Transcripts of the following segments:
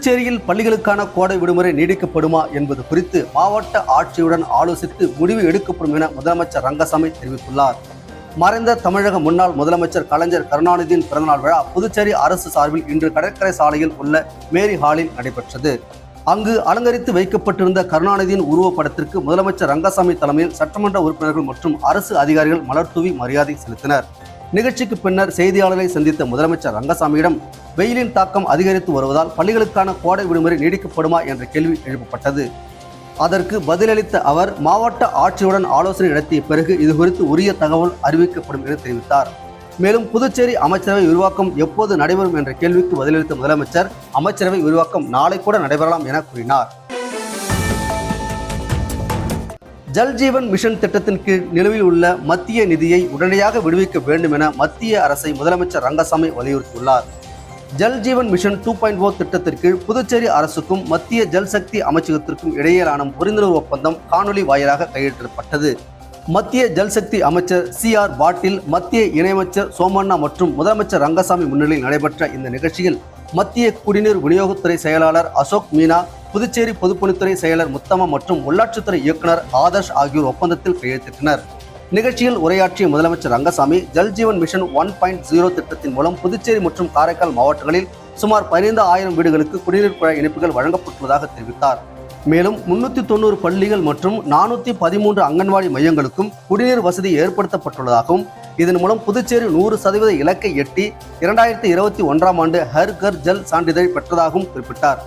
புதுச்சேரியில் பள்ளிகளுக்கான கோடை விடுமுறை நீடிக்கப்படுமா என்பது குறித்து மாவட்ட ஆட்சியுடன் ஆலோசித்து முடிவு எடுக்கப்படும் என முதலமைச்சர் ரங்கசாமி தெரிவித்துள்ளார். மறைந்த தமிழக முன்னாள் முதலமைச்சர் கலைஞர் கருணாநிதியின் பிறந்தநாள் விழா புதுச்சேரி அரசு சார்பில் இன்று கடற்கரை சாலையில் உள்ள மேரி ஹாலில் நடைபெற்றது. அங்கு அலங்கரித்து வைக்கப்பட்டிருந்த கருணாநிதியின் உருவப்படத்திற்கு முதலமைச்சர் ரங்கசாமி தலைமையில் சட்டமன்ற உறுப்பினர்கள் மற்றும் அரசு அதிகாரிகள் மலர்தூவி மரியாதை செலுத்தினர். நிகழ்ச்சிக்கு பின்னர் செய்தியாளர்களை சந்தித்த முதலமைச்சர் ரங்கசாமியிடம் வெயிலின் தாக்கம் அதிகரித்து வருவதால் பள்ளிகளுக்கான கோடை விடுமுறை நீடிக்கப்படுமா என்ற கேள்வி எழுப்பப்பட்டது. அதற்கு பதிலளித்த அவர் மாவட்ட ஆட்சியுடன் ஆலோசனை நடத்திய பிறகு இதுகுறித்து உரிய தகவல் அறிவிக்கப்படும் என தெரிவித்தார். மேலும் புதுச்சேரி அமைச்சரவை விரிவாக்கம் எப்போது நடைபெறும் என்ற கேள்விக்கு பதிலளித்த முதலமைச்சர் அமைச்சரவை விரிவாக்கம் நாளை கூட நடைபெறலாம் என கூறினார். ஜல் ஜீவன் மிஷன் திட்டத்தின் கீழ் நிலுவையில் உள்ள மத்திய நிதியை உடனடியாக விடுவிக்க வேண்டும் என மத்திய அரசை முதலமைச்சர் ரங்கசாமி வலியுறுத்தியுள்ளார். ஜல் ஜீவன் மிஷன் 2.0 திட்டத்தின் கீழ் புதுச்சேரி அரசுக்கும் மத்திய ஜல் சக்தி அமைச்சகத்திற்கும் இடையிலான புரிந்துணர்வு ஒப்பந்தம் காணொலி வாயிலாக கையெழுத்திடப்பட்டது. மத்திய ஜல் சக்தி அமைச்சர் CR பாட்டீல், மத்திய இணையமைச்சர் சோமண்ணா மற்றும் முதலமைச்சர் ரங்கசாமி முன்னிலையில் நடைபெற்ற இந்த நிகழ்ச்சியில் மத்திய குடிநீர் விநியோகத்துறை செயலாளர் அசோக் மீனா, புதுச்சேரி பொதுப்பணித்துறை செயலர் முத்தம்மா மற்றும் உள்ளாட்சித்துறை இயக்குனர் ஆதர்ஷ் ஆகியோர் ஒப்பந்தத்தில் கையெழுத்திட்டனர். நிகழ்ச்சியில் உரையாற்றிய முதலமைச்சர் ரங்கசாமி ஜல் ஜீவன் மிஷன் 1.0 திட்டத்தின் மூலம் புதுச்சேரி மற்றும் காரைக்கால் மாவட்டங்களில் சுமார் 15,000 வீடுகளுக்கு குடிநீர் குழாய் இணைப்புகள் வழங்கப்பட்டுள்ளதாக தெரிவித்தார். மேலும் 390 பள்ளிகள் மற்றும் 413 அங்கன்வாடி மையங்களுக்கும் குடிநீர் வசதி ஏற்படுத்தப்பட்டுள்ளதாகவும் இதன் மூலம் புதுச்சேரி 100% இலக்கை எட்டி 2021ஆம் ஆண்டு ஹர் கர் ஜல் சான்றிதழ் பெற்றதாகவும் குறிப்பிட்டார்.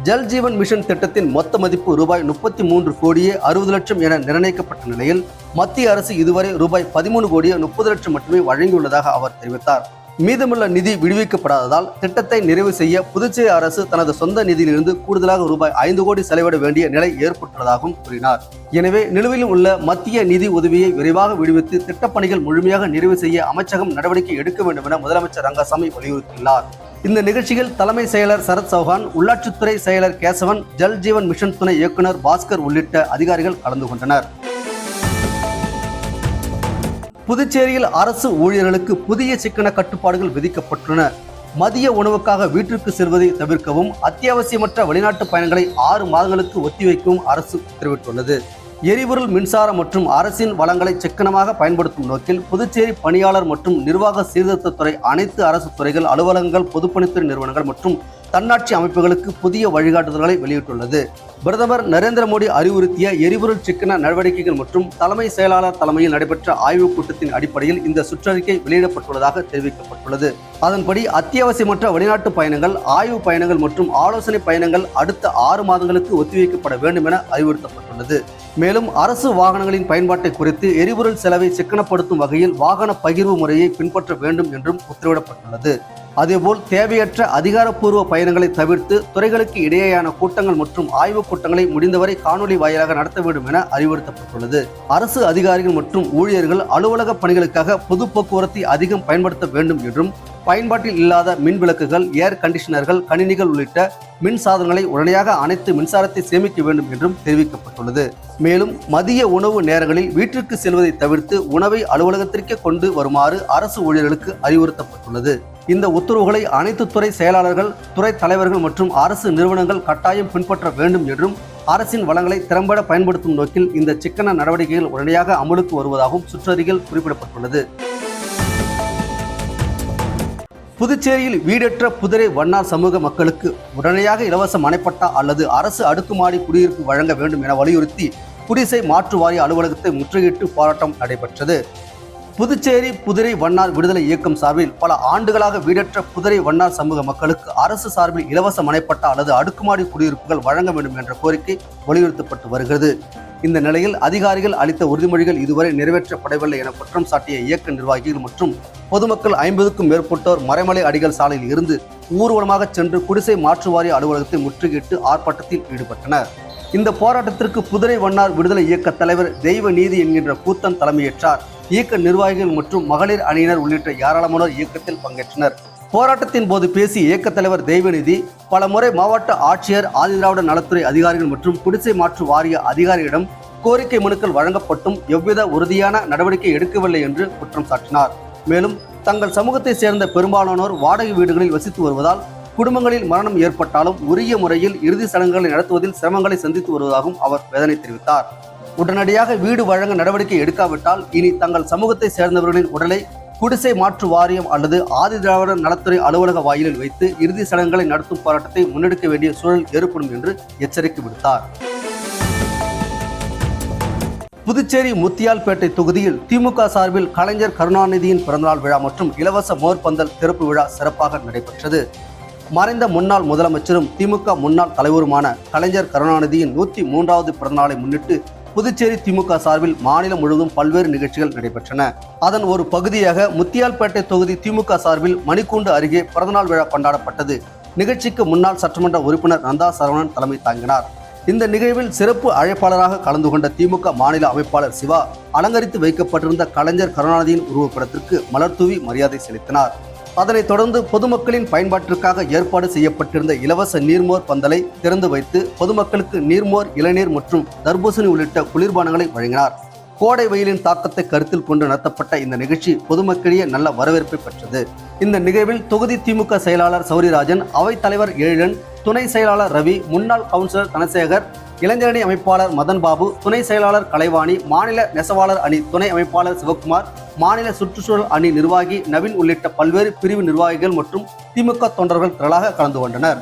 ஜல் ஜீவன் மிஷன் திட்டத்தின் மொத்த மதிப்பு ரூபாய் 33 கோடியே 60 லட்சம் என நிர்ணயிக்கப்பட்ட நிலையில் மத்திய அரசு இதுவரை ரூபாய் 13 கோடியே 30 லட்சம் மட்டுமே வழங்கியுள்ளதாக அவர் தெரிவித்தார். மீதமுள்ள நிதி விடுவிக்கப்படாததால் திட்டத்தை நிறைவு செய்ய புதுச்சேரி அரசு தனது சொந்த நிதியிலிருந்து கூடுதலாக ரூபாய் 5 கோடி செலவிட வேண்டிய நிலை ஏற்பட்டுள்ளதாகவும் கூறினார். எனவே நிலுவையில் உள்ள மத்திய நிதி உதவியை விரைவாக விடுவித்து திட்டப்பணிகள் முழுமையாக நிறைவு செய்ய அமைச்சகம் நடவடிக்கை எடுக்க வேண்டும் என முதலமைச்சர் ரங்கசாமி வலியுறுத்தியுள்ளார். இந்த நிகழ்ச்சியில் தலைமை செயலர் சரத் சௌஹான், உள்ளாட்சித்துறை செயலர் கேசவன், ஜல் ஜீவன் மிஷன் துணை இயக்குனர் பாஸ்கர் உள்ளிட்ட அதிகாரிகள் கலந்து கொண்டனர். புதுச்சேரியில் அரசு ஊழியர்களுக்கு புதிய சிக்கன கட்டுப்பாடுகள் விதிக்கப்பட்டுள்ளன. மதிய உணவுக்காக வீட்டிற்கு செல்வதை தவிர்க்கவும், அத்தியாவசியமற்ற வெளிநாட்டு பயணங்களை 6 மாதங்களுக்கு ஒத்திவைக்கவும் அரசு உத்தரவிட்டுள்ளது. எரிபொருள், மின்சாரம் மற்றும் அரசின் வளங்களை சிக்கனமாக பயன்படுத்தும் நோக்கில் புதுச்சேரி பணியாளர் மற்றும் நிர்வாக சீர்திருத்தத்துறை அனைத்து அரசு துறைகள், அலுவலகங்கள், பொதுப்பணித்துறை நிறுவனங்கள் மற்றும் தன்னாட்சி அமைப்புகளுக்கு புதிய வழிகாட்டுதல்களை வெளியிட்டுள்ளது. பிரதமர் நரேந்திர மோடி அறிவுறுத்திய எரிபொருள் சிக்கன நடவடிக்கைகள் மற்றும் தலைமை செயலாளர் தலைமையில் நடைபெற்ற ஆய்வுக் கூட்டத்தின் அடிப்படையில் இந்த சுற்றறிக்கை வெளியிடப்பட்டுள்ளதாக தெரிவிக்கப்பட்டுள்ளது. அதன்படி அத்தியாவசியமற்ற வெளிநாட்டு பயணங்கள், ஆய்வு பயணங்கள் மற்றும் ஆலோசனை பயணங்கள் அடுத்த 6 மாதங்களுக்கு ஒத்திவைக்கப்பட வேண்டும் என அறிவுறுத்தப்பட்டுள்ளது. மேலும் அரசு வாகனங்களின் பயன்பாட்டை குறித்து எரிபொருள் செலவை சிக்கனப்படுத்தும் வகையில் வாகன பகிர்வு முறையை பின்பற்ற வேண்டும் என்றும் உத்தரவிடப்பட்டுள்ளது. அதேபோல் தேவையற்ற அதிகாரப்பூர்வ பயணங்களை தவிர்த்து துறைகளுக்கு இடையேயான கூட்டங்கள் மற்றும் ஆய்வுக் கூட்டங்களை முடிந்தவரை காணொலி வாயிலாக நடத்த வேண்டும் என அறிவுறுத்தப்பட்டுள்ளது. அரசு அதிகாரிகள் மற்றும் ஊழியர்கள் அலுவலக பணிகளுக்காக பொது போக்குவரத்தை அதிகம் பயன்படுத்த வேண்டும் என்றும், பயன்பாட்டில் இல்லாத மின் விளக்குகள், ஏர் கண்டிஷனர்கள், கணினிகள் உள்ளிட்ட மின் சாதனங்களை உடனடியாக அணைத்து மின்சாரத்தை சேமிக்க வேண்டும் என்றும் தெரிவிக்கப்பட்டுள்ளது. மேலும் மதிய உணவு நேரங்களில் வீட்டிற்கு செல்வதை தவிர்த்து உணவை அலுவலகத்திற்கே கொண்டு வருமாறு அரசு ஊழியர்களுக்கு அறிவுறுத்தப்பட்டுள்ளது. இந்த உத்தரவுகளை அனைத்து துறை செயலாளர்கள், துறை தலைவர்கள் மற்றும் அரசு நிறுவனங்கள் கட்டாயம் பின்பற்ற வேண்டும் என்றும், அரசின் வளங்களை திறம்பட பயன்படுத்தும் நோக்கில் இந்த சிக்கன நடவடிக்கைகள் உடனடியாக அமலுக்கு வருவதாகவும் சுற்றறிக்கையில் குறிப்பிடப்பட்டுள்ளது. புதுச்சேரியில் வீடற்ற புதிரை வண்ணார் சமூக மக்களுக்கு உடனடியாக இலவச மனைப்பட்டா அல்லது அரசு அடுக்குமாடி குடியிருப்பு வழங்க வேண்டும் என வலியுறுத்தி குடிசை மாற்று வாரிய அலுவலகத்தை முற்றுகையிட்டு போராட்டம் நடைபெற்றது. புதுச்சேரி புதிரை வண்ணார் விடுதலை இயக்கம் சார்பில் பல ஆண்டுகளாக வீடற்ற புதிரை வண்ணார் சமூக மக்களுக்கு அரசு சார்பில் இலவச மனைப்பட்டா அல்லது அடுக்குமாடி குடியிருப்புகள் வழங்க வேண்டும் என்ற கோரிக்கை வலியுறுத்தப்பட்டு வருகிறது. இந்த நிலையில் அதிகாரிகள் அளித்த உறுதிமொழிகள் இதுவரை நிறைவேற்றப்படவில்லை என குற்றம் சாட்டிய இயக்க நிர்வாகிகள் மற்றும் பொதுமக்கள் 50க்கும் மேற்பட்டோர் மறைமலை அடிகள் சாலையில் இருந்து ஊர்வலமாக சென்று குடிசை மாற்று வாரிய அலுவலகத்தை முற்றுகையிட்டு ஆர்ப்பாட்டத்தில் ஈடுபட்டனர். இந்த போராட்டத்திற்கு புதிரை வண்ணார் விடுதலை இயக்க தலைவர் தெய்வ நீதி என்கின்ற கூத்தன் தலைமையேற்றார். இயக்க நிர்வாகிகள் மற்றும் மகளிர் அணியினர் உள்ளிட்ட ஏராளமானோர் இயக்கத்தில் பங்கேற்றனர். போராட்டத்தின் போது பேசிய இயக்க தலைவர் தெய்வநிதி, பல முறை மாவட்ட ஆட்சியர், ஆதிதிராவிட நலத்துறை அதிகாரிகள் மற்றும் குடிசை மாற்று வாரிய அதிகாரிகளிடம் கோரிக்கை மனுக்கள் வழங்கப்பட்டும் எவ்வித உறுதியான நடவடிக்கை எடுக்கவில்லை என்று குற்றம் சாட்டினார். மேலும் தங்கள் சமூகத்தை சேர்ந்த பெரும்பாலானோர் வாடகை வீடுகளில் வசித்து வருவதால் குடும்பங்களில் மரணம் ஏற்பட்டாலும் உரிய முறையில் இறுதி சடங்குகளை நடத்துவதில் சிரமங்களை சந்தித்து வருவதாகவும் அவர் வேதனை தெரிவித்தார். உடனடியாக வீடு வழங்க நடவடிக்கை எடுக்காவிட்டால் இனி தங்கள் சமூகத்தை சேர்ந்தவர்களின் உடலை குடிசை மாற்று வாரியம் அல்லது ஆதி திராவிடர் நலத்துறை அலுவலக வாயிலில் வைத்து இறுதி சடங்குகளை நடத்தும் போராட்டத்தை முன்னெடுக்க வேண்டிய சூழல் ஏற்படும் என்று எச்சரிக்கை விடுத்தார். புதுச்சேரி முத்தியால்பேட்டை தொகுதியில் திமுக சார்பில் கலைஞர் கருணாநிதியின் பிறந்தநாள் விழா மற்றும் இலவச மோர்பந்தல் திறப்பு விழா சிறப்பாக நடைபெற்றது. மறைந்த முன்னாள் முதலமைச்சரும் திமுக முன்னாள் தலைவருமான கலைஞர் கருணாநிதியின் 103வது பிறந்தநாளை முன்னிட்டு புதுச்சேரி திமுக சார்பில் மாநிலம் முழுவதும் பல்வேறு நிகழ்ச்சிகள் நடைபெற்றன. அதன் ஒரு பகுதியாக முத்தியால்பேட்டை தொகுதி திமுக சார்பில் மணிக்கூண்டு அருகே பிறந்தநாள் விழா கொண்டாடப்பட்டது. நிகழ்ச்சிக்கு முன்னாள் சட்டமன்ற உறுப்பினர் நந்தா சரவணன் தலைமை தாங்கினார். இந்த நிகழ்வில் சிறப்பு அழைப்பாளராக கலந்து கொண்ட திமுக மாநில அமைப்பாளர் சிவா அலங்கரித்து வைக்கப்பட்டிருந்த கலைஞர் கருணாநிதியின் உருவப்படத்திற்கு மலர்தூவி மரியாதை செலுத்தினார். அதனைத் தொடர்ந்து பொதுமக்களின் பயன்பாட்டிற்காக ஏற்பாடு செய்யப்பட்டிருந்த இலவச நீர்மோர் பந்தலை திறந்து வைத்து பொதுமக்களுக்கு நீர்மோர், இளநீர் மற்றும் தர்பூசணி உள்ளிட்ட குளிர்பானங்களை வழங்கினார். கோடை வெயிலின் தாக்கத்தை கருத்தில் கொண்டு நடத்தப்பட்ட இந்த நிகழ்ச்சி பொதுமக்களிடையே நல்ல வரவேற்பை பெற்றது. இந்த நிகழ்வில் தொகுதி திமுக செயலாளர் சௌரிராஜன், அவைத் தலைவர் எழிலன், துணை செயலாளர் ரவி, முன்னாள் கவுன்சிலர் தனசேகர், இளைஞரணி அமைப்பாளர் மதன் பாபு, துணை செயலாளர் கலைவாணி, மாநில நெசவாளர் அணி துணை அமைப்பாளர் சிவகுமார், மாநில சுற்றுச்சூழல் அணி நிர்வாகி நவீன் உள்ளிட்ட பல்வேறு பிரிவு நிர்வாகிகள் மற்றும் திமுக தொண்டர்கள் திரளாக கலந்து கொண்டனர்.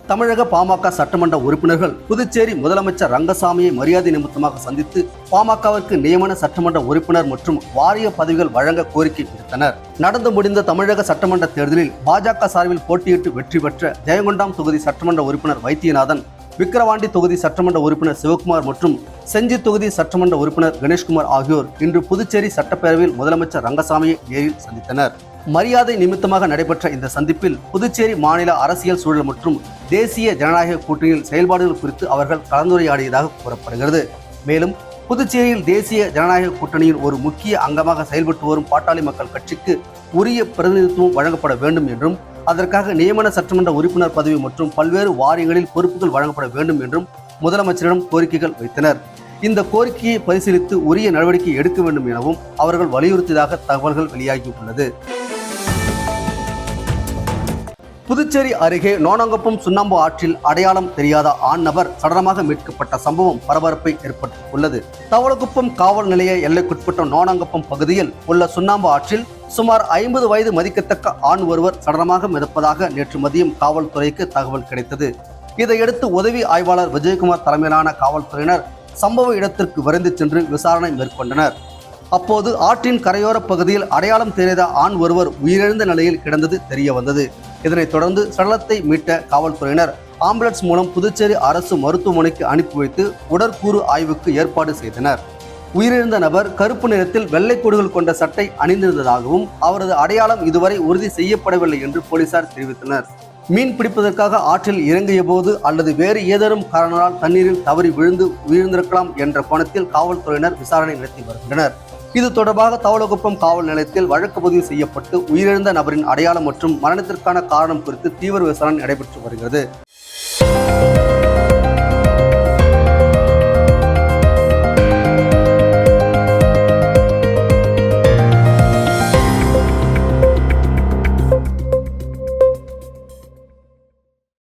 தமிழக பாமக சட்டமன்ற உறுப்பினர்கள் புதுச்சேரி முதலமைச்சர் ரங்கசாமியை மரியாதை நிமித்தமாக சந்தித்து பாமகவிற்கு நியமன சட்டமன்ற உறுப்பினர் மற்றும் வாரிய பதவிகள் வழங்க கோரிக்கை விடுத்தனர். நடந்து முடிந்த தமிழக சட்டமன்ற தேர்தலில் பாஜக சார்பில் போட்டியிட்டு வெற்றி பெற்ற ஜெயங்கொண்டாம் தொகுதி சட்டமன்ற உறுப்பினர் வைத்தியநாதன், விக்கிரவாண்டி தொகுதி சட்டமன்ற உறுப்பினர் சிவகுமார் மற்றும் செஞ்சி தொகுதி சட்டமன்ற உறுப்பினர் கணேஷ்குமார் ஆகியோர் இன்று புதுச்சேரி சட்டப்பேரவையில் முதலமைச்சர் ரங்கசாமியை நேரில் சந்தித்தனர். மரியாதை நிமித்தமாக நடைபெற்ற இந்த சந்திப்பில் புதுச்சேரி மாநில அரசியல் சூழல் மற்றும் தேசிய ஜனநாயக கூட்டணியில் செயல்பாடுகள் குறித்து அவர்கள் கலந்துரையாடியதாக கூறப்படுகிறது. மேலும் புதுச்சேரியில் தேசிய ஜனநாயக கூட்டணியின் ஒரு முக்கிய அங்கமாக செயல்பட்டு வரும் பாட்டாளி மக்கள் கட்சிக்கு உரிய பிரதிநிதித்துவம் வழங்கப்பட வேண்டும் என்றும் அதற்காக நியமன சட்டமன்ற உறுப்பினர் பதவி மற்றும் பல்வேறு வாரியங்களில் பொறுப்புகள் வழங்கப்பட வேண்டும் என்றும் முதலமைச்சரிடம் கோரிக்கைகள் வைத்தனர். இந்த கோரிக்கையை பரிசீலித்து உரிய நடவடிக்கை எடுக்க வேண்டும் எனவும் அவர்கள் வலியுறுத்தியதாக தகவல்கள் வெளியாகியுள்ளது. புதுச்சேரி அருகே நோனங்குப்பம் சுண்ணாம்பு ஆற்றில் அடையாளம் தெரியாத ஆண் நபர் சடலமாக மீட்கப்பட்ட சம்பவம் பரபரப்பை ஏற்படுத்தியுள்ளது. தவளக்குப்பம் காவல் நிலைய எல்லைக்குட்பட்ட நோனங்குப்பம் பகுதியில் உள்ள சுண்ணாம்பு ஆற்றில் சுமார் 50 வயது மதிக்கத்தக்க ஆண் ஒருவர் சடலமாக மிதப்பதாக நேற்று மதியம் காவல்துறைக்கு தகவல் கிடைத்தது. இதையடுத்து உதவி ஆய்வாளர் விஜயகுமார் தலைமையிலான காவல்துறையினர் சம்பவ இடத்திற்கு விரைந்து சென்று விசாரணை மேற்கொண்டனர். அப்போது ஆற்றின் கரையோர பகுதியில் அடையாளம் தெரியாத ஆண் ஒருவர் உயிரிழந்த நிலையில் கிடந்தது தெரிய வந்தது. இதனைத் தொடர்ந்து சடலத்தை மீட்ட காவல்துறையினர் ஆம்புலன்ஸ் மூலம் புதுச்சேரி அரசு மருத்துவமனைக்கு அனுப்பி வைத்து உடற்கூறு ஆய்வுக்கு ஏற்பாடு செய்தனர். உயிரிழந்த நபர் கருப்பு நிறத்தில் வெள்ளை கோடுகள் கொண்ட சட்டை அணிந்திருந்ததாகவும் அவரது அடையாளம் இதுவரை உறுதி செய்யப்படவில்லை என்று போலீசார் தெரிவித்தனர். மீன் பிடிப்பதற்காக ஆற்றில் இறங்கிய போது அல்லது வேறு ஏதேனும் காரணத்தால் தண்ணீரில் தவறி விழுந்து உயிரிழந்திருக்கலாம் என்ற கோணத்தில் காவல்துறையினர் விசாரணை நடத்தி வருகின்றனர். இது தொடர்பாக தவளக்குப்பம் காவல் நிலையத்தில் வழக்கு பதிவு செய்யப்பட்டு உயிரிழந்த நபரின் அடையாளம் மற்றும் மரணத்திற்கான காரணம் குறித்து தீவிர விசாரணை நடைபெற்று வருகிறது.